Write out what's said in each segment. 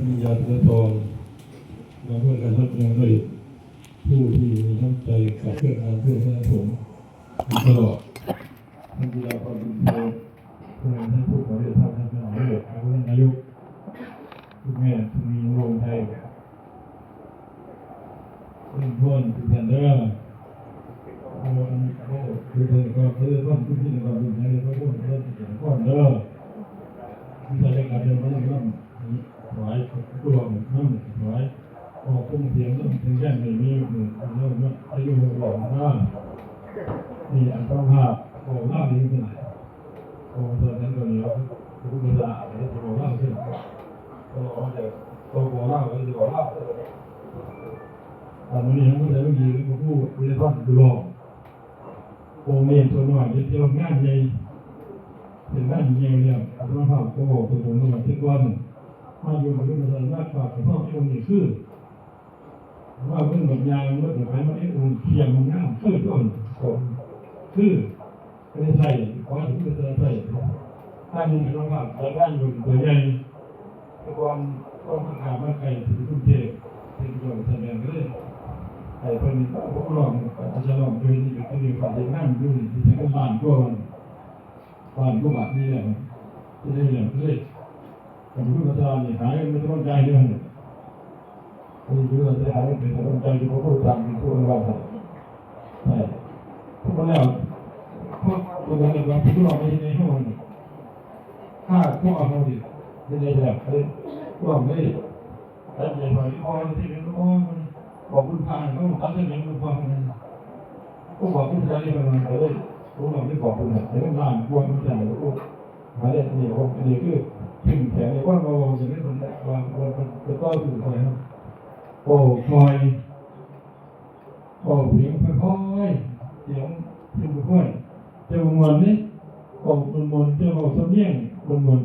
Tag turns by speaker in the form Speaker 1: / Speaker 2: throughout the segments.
Speaker 1: มีญาติธรรมมาเพื่อการรับงานด้วยผู้ที่มีน้ำใจกับเพื่อนงานเพื่อนคณะสงฆ์ตลอดท่านที่เราความดีเพื่อให้ผู้บริหารท่านเป็นนายกท่านนายกทุกแม่ทุกมีโรงไทยเพื่อนเพื่อนทุกท่านเด้อคือเพื่อนก็คือเพื่อนผู้ที่เราดูแลเขาพูดเรื่องสิ่งก่อนเด้อที่จะได้การเดินไปเรื่องถวายตัวน้ำถวายออกพุ่งเสียงถึงแค่ไม่มีหนึ่งเรื่องว่าอายุหลงว่านี่อันต้องภาพโอ้เล่าดีขึ้นโอ้ตอนนั้นตัวนี้ผู้บริหารเนี่ยจะบอกเล่าขึ้นก็บอกจะโตบอกเล่าก็จะบอกเล่าตอนนี้ยังไม่ได้ไม่ดีก็พูดไม่ได้ท่อนดูหลอกโอ้เมียตัวหน่อยจะเที่ยวงานใหญ่เป็นงานใหญ่เนี่ยอันต้องภาพก็บอกตัวผมเนี่ยทุกวันมาอยู่กับลูกหลานมากกว่าพ่อคนนี้คือว่าเรื่องแบบยางเรื่องแบบไปมาไอ้อุ่นเทียมมันง่ายคือต้นคือไม่ใช่ขอถึงจะใช่ถ้ามีไม่ต้องว่าแต่ด้านอยู่ตัวใหญ่ทุกวันต้องทำงานมาไกลถึงกรุงเทพเป็นตัวแสดงเลยไอ้คนนี้ก็พวกเราอาจจะลองดูนี่ก็คือฝ่ายนั่งดูที่ทั้งบ้านก็บ้านก็บาดนี่แหละจะได้อย่างเลยผมพูดภาษาเนี่ยหายไม่ต้องใจเรื่องนี่คือเราจะหายไม่ต้องใจที่เขาพูดตามที่พูดว่าใช่พูดมาแล้วพูดตัวเองว่าพูดเราไม่ในห้องถ้าพวกเราดิไม่ได้แบบพวกไม่แต่ใหญ่หน่อยพอที่เป็นโอ้บอกคุณพานเขาตั้งใจเป็นคุณพานก็บอกคุณจะได้ประมาณเลยรู้เราไม่บอกคุณแต่ไม่นานกลัวมันจะหรือมาเล่นนี่ผมนี่คือขึ้นแขนเลยว่าเราจะไม่คนวางจะต้อนอยู่คอยนะโอ้คอยโอ้เสียงค่อยเสียงขึ้นค่อยเจ้าบนนี่โอ้บนเจ้าเราสำเนียงบน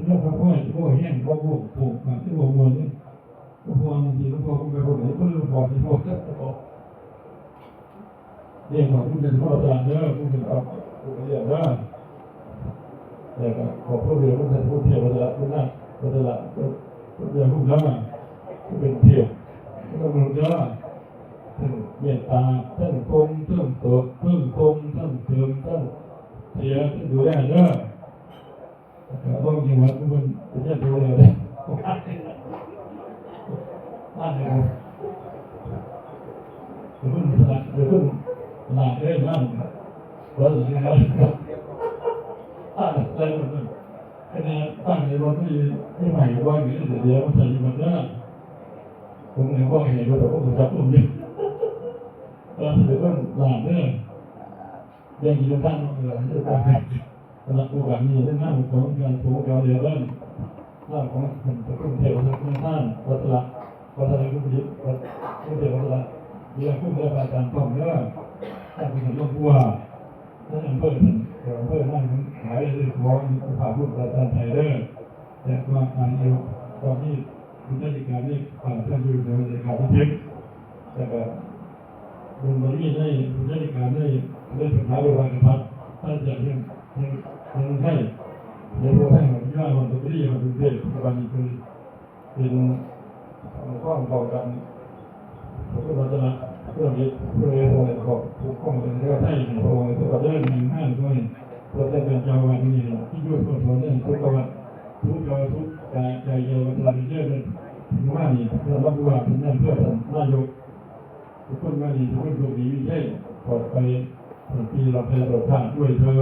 Speaker 1: เจ้าค่อยโอ้แห้งโอ้โหโอ้เจ้าบนนี่ก็พอบางทีก็พอคุณไปคนไหนก็เรื่องบอกที่พอเรียกว่าคุณเป็นพ่ออาจารย์เด้อคุณเป็นอับคุณเรียกได้แต่ก็ขอพูดเรื่องคุณเป็นผู้เที่ยววัฒนธรรมคุณนั่งวัฒนธรรมคุณเรียกคุณแล้วคุณเป็นเที่ยวคุณต้องรู้ว่าท่านเมตตาท่านคงท่านตัวท่านคงท่านเติมท่านเสียท่านดูแลเด้อแต่ต้องยิงวัดคุณจะดูแลได้นั่นเองเดี๋ยวคุณหลักเรื่องนั่นว่าอย่างไรอะไรมันคะแนนตั้งในรถที่ใหม่ว่าอย่างนี้เดี๋ยวมันใส่มันได้ผมเองก็เห็นว่าแต่ผมจับผมเนี่ยเดี๋ยวก็หลักเรื่องยังกินท่านอะไรที่ทำให้สำหรับผู้การนี้เรื่องหน้าของการถูกเราเดียวกันหน้าของคนตะกุ่มเทวดาคุณท่านวัฒนกุศลกุศลวัฒนเรื่องขึ้นเรื่องการท่องเรื่องถ้าเป็นเรื่องผู้ว่าถ้าอำเภอนั่นหายเลยมองผ่าพูดประธานไทยเด้อแต่ว่าการเอวตอนที่คุณราชการนี่ท่านอยู่ในบรรยากาศที่เจ็บแต่แบบบุญบารมีได้คุณราชการได้สุดท้ายโดยการกระทำท่านจะยังให้ในโลกแห่งที่ว่ามันตุลีมันเป็นเด็กวันนี้เป็นข้อต่อกันก็เราจะเรื่องนี้เรื่องอะไรก็ถูกข้องกันก็ได้ในพระองค์ก็ได้หนึ่งห้าด้วยเราจะเป็นเจ้าวันนี้ที่ยุ่งกับคนนั้นทุกวันทุกใจเยาวชนเยอะเลยถึงว่านี่เรารับว่าถึงนั่นเพื่อท่านนายกทุกคนว่านี่ทุกคนถูกดีวิจัยปลอดไปปีเราไปตรวจทางด้วยเธอ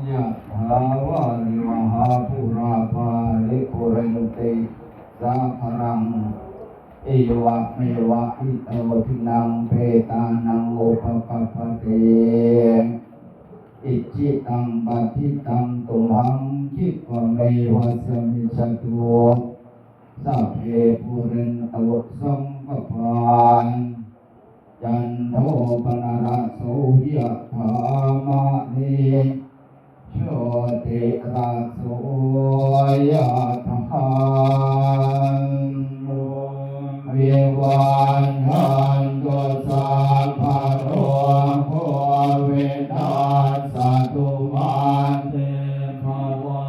Speaker 1: ยะถาวาริวหาภูราภาริโกเรนติสาภรังเอวะเมวะอิโตทินังเปตานังโอภปปะเตอิจิตังปฏิตังตุหังคิปะเมวะสมิจตุสัพเพปุเรนตวสังกปานจันโทปนะระโสยะถามะนิโชติราโสยะถาเววันหันตุสัพพะโรโควินาศตุมาเตภวะ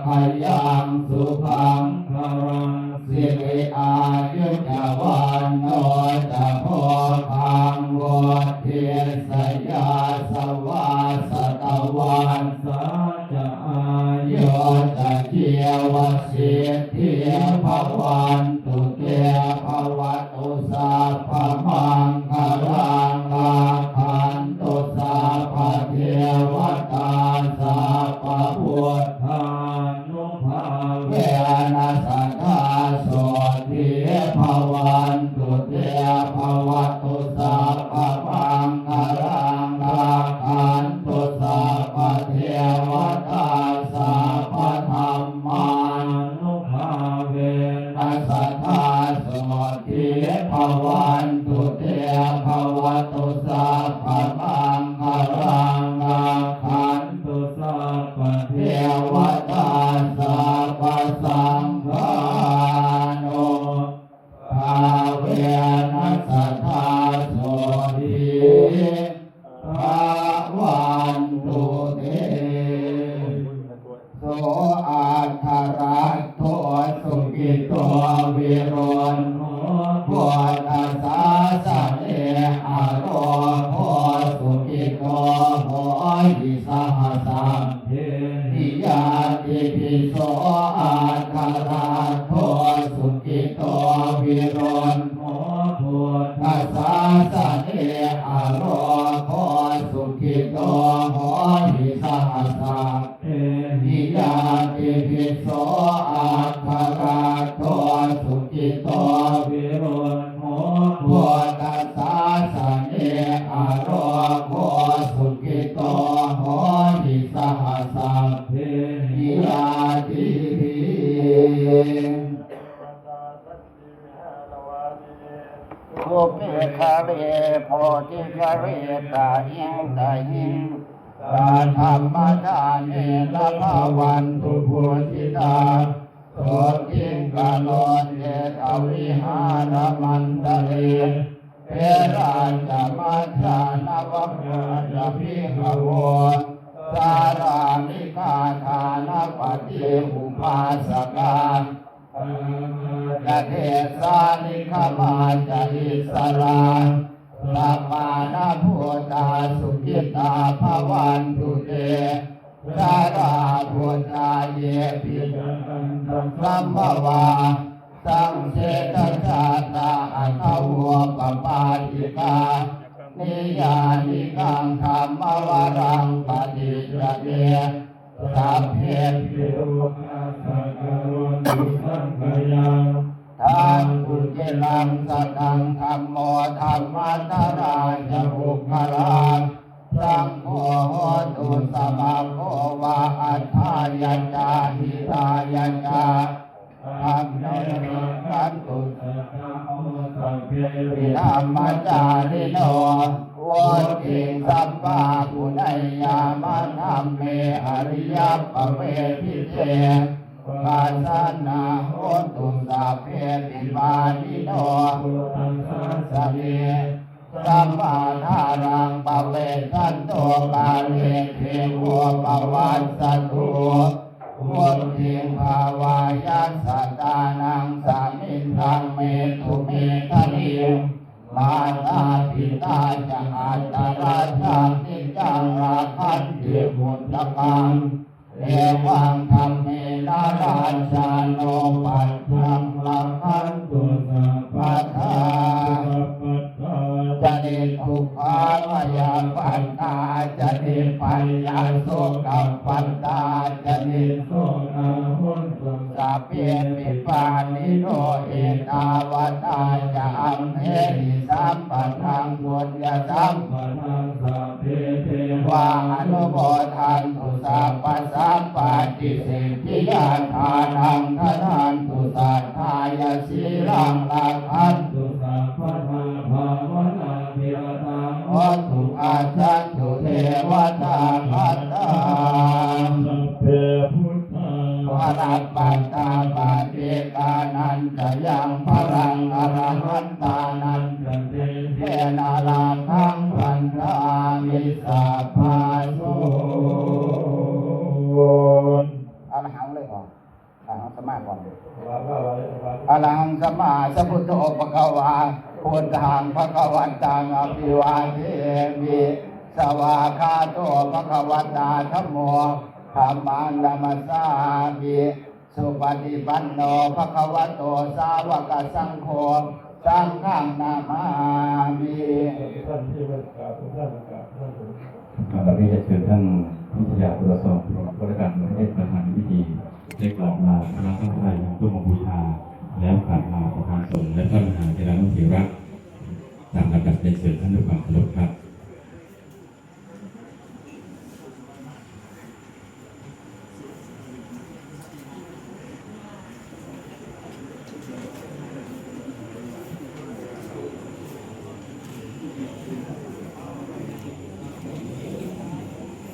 Speaker 2: ขยังสุขังพรังสิริอายุจวันโนจะโพคังวเทสยาสวาสตวันสาจะอายุจะเจียวสิทธิภวันตุเตภวตุสัพพมังคลังอาคันตุสัพพเทวตาสัพพพุทธานุภาเวนัสสัทธาโสติภวันตุเตภวตุสัพพมังคลังอาคันตุสัพพเทวตาสัพพธัมมานุภาเวนัสสัทธาโสติภวันตุเตภวตุสัพพมังคลังอาคันตุสัพพเทวตาสัพพสังฆานุภาเวนัสสัทธาโสติภวันตุเตโสอาคารัตโตสุกิโตวิโรจโนโพธัสสะสะเนอโรโพสุกิโตโหหิสหัสสัมเพนิยาติปิโสอาคารัตโตสุกิโตวิโรจโนโพธัสสะสะเนอโรโพสุกิโตโหหิสหัสสัมเพนิยาติปิโสอาคารัตโตสุกิโตวิโรจโนโพธัสสะสะเนอโรโพสุกิโตโหหิสหัสสัมเพนิยาติทุเปขะเรโพธิขะเรตาหิงตาหิงตาธรรมทานเนละภาวันตุพุทธิตาโสติกาโลเยตวิหารมันตะเลเทราจามัจจานวะเมจะพิขโวสารามิกาทานปฏิอุปาสกาจะเทสานิขมาจะอิสราสัมมานาพุทธาสุขิตาภวันตุเตสาราพุทธาเยปิสัมภวาสังเสตชาตาอัตวปปาติกานิยานิกังธรรมวรังปฏิจเตสัพเพปิโรกัสสะกะโรติสังขยังทานกุเจลังสัทธังธัมโมธัมมัตตราจะอุคาราสังโฆโหตุสัมมาโภวะอัฏฐายะจาหิตายะจาธัมโมกันตุสัพพะโอสัพเพวิธัมมจาริโนวัฏฐิสัมปะปุณยามังธัมเมอริยปเวทิเตปัสสนาโหตุสัพเพติมานิโนตัสสะเมสัมมาทารังปเวสันโตกาเลเทโวปวัสสตุวุฒิภาวายัสสตานังสามินทังเมตุเมตะนิมาตาปิตาจะอัตตราชังนิจังราคันติมุตตะกังเอวังธรรมเมนาราชาโนปัจจังราคันตุสัพพทาจะเดทุกขามายาปันตาจะเดปัญญาโสกับปันตาจะเดโสนาหุนตุสัพเพปิปานิโนเอตาวตาจะอัมเหหิสัมปะทังบุญญาสัมปะทังสัพเพเทวาอนุโมทันตุสัพพะสัมปติสิทธิยาทานังทนันตุสัทธายาสีลังลักขันตุสัพพะทาภาวนาภิรตังวัตถุอาจันตุเทวตาคัตตังสัพเพพุทธาวารัปปัตตาปะเทกานันจะยังพลังอรหันตานันจะเทเทนาราคังพันธามิสัพพะโสอรหังเลย สมาก่อน
Speaker 1: ว่า
Speaker 2: อรหังสัมมาสัมพุทโธภะคะวาพุทธังภะคะวันตังอภิวาเทมิสวากขาโตภะคะวตาธัมโมธัมมังนัมสสามิสุปฏิปันโนภะคะวะโตสาวกสังโฆสังฆังนามามิ
Speaker 1: ท่านที่เป็นกราบท่านกราบท่านผม
Speaker 3: เราได้เชิญท่านวิทยาตุลสอบรองผู้การประเทศประธานพิธีได้กล่าวลาคณะทั้งไทยตู้มบูชาแล้วกราบลาประธานสงฆ์และท่านมหาเถรนุเถระตามลำดับได้เชิญท่านด้วยความเคารพครับ